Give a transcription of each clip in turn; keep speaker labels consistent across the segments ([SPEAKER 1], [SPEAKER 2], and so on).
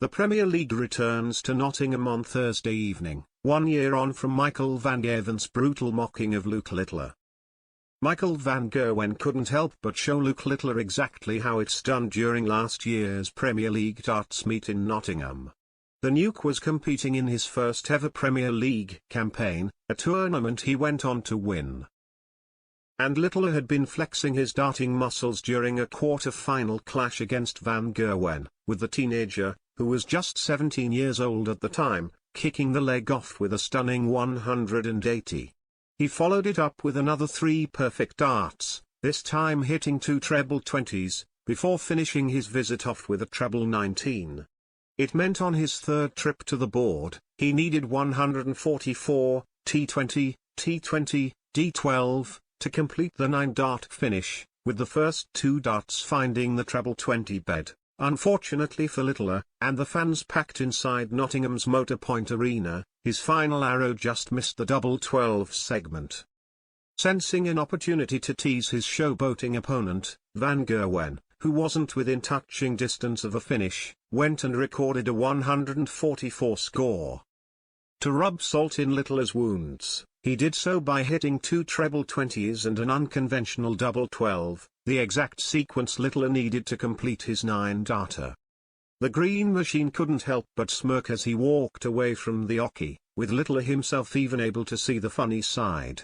[SPEAKER 1] The Premier League returns to Nottingham on Thursday evening, 1 year on from Michael van Gerwen's brutal mocking of Luke Littler. Michael van Gerwen couldn't help but show Luke Littler exactly how it's done during last year's Premier League darts meet in Nottingham. The Nuke was competing in his first ever Premier League campaign, a tournament he went on to win. And Littler had been flexing his darting muscles during a quarter-final clash against van Gerwen, with the teenager, who was just 17 years old at the time, kicking the leg off with a stunning 180. He followed it up with another 3 perfect darts, this time hitting 2 treble 20s, before finishing his visit off with a treble 19. It meant on his third trip to the board, he needed 144, T20, T20, D12, to complete the 9-dart finish, with the first 2 darts finding the treble 20 bed. Unfortunately for Littler, and the fans packed inside Nottingham's Motorpoint Arena, his final arrow just missed the double 12 segment. Sensing an opportunity to tease his showboating opponent, van Gerwen, who wasn't within touching distance of a finish, went and recorded a 144 score. To rub salt in Littler's wounds, he did so by hitting 2 treble 20s and an unconventional double 12, the exact sequence Littler needed to complete his 9-darter. The Green Machine couldn't help but smirk as he walked away from the oche, with Littler himself even able to see the funny side.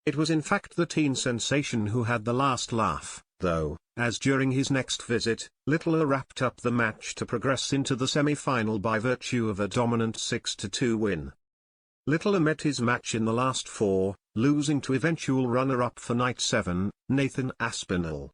[SPEAKER 1] It was in fact the teen sensation who had the last laugh, though, as during his next visit, Littler wrapped up the match to progress into the semi-final by virtue of a dominant 6-2 win. Littler met his match in the last 4, losing to eventual runner-up for night 7, Nathan Aspinall.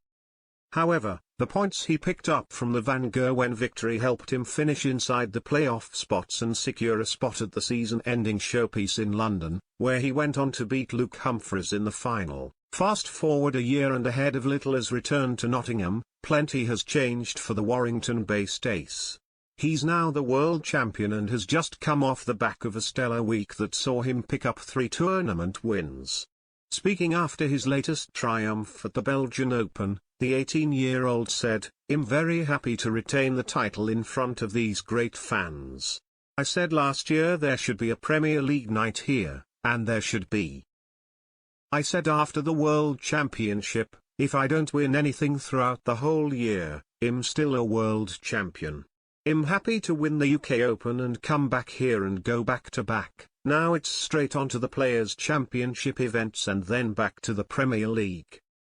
[SPEAKER 1] However, the points he picked up from the van Gerwen victory helped him finish inside the playoff spots and secure a spot at the season-ending showpiece in London, where he went on to beat Luke Humphries in the final. Fast forward a year and ahead of Littler's return to Nottingham, plenty has changed for the Warrington-based ace. He's now the world champion and has just come off the back of a stellar week that saw him pick up 3 tournament wins. Speaking after his latest triumph at the Belgian Open, the 18-year-old said, "I'm very happy to retain the title in front of these great fans. I said last year there should be a Premier League night here, and there should be. I said after the World Championship, if I don't win anything throughout the whole year, I'm still a world champion. I'm happy to win the UK Open and come back here and go back to back. Now it's straight on to the Players' Championship events and then back to the Premier League."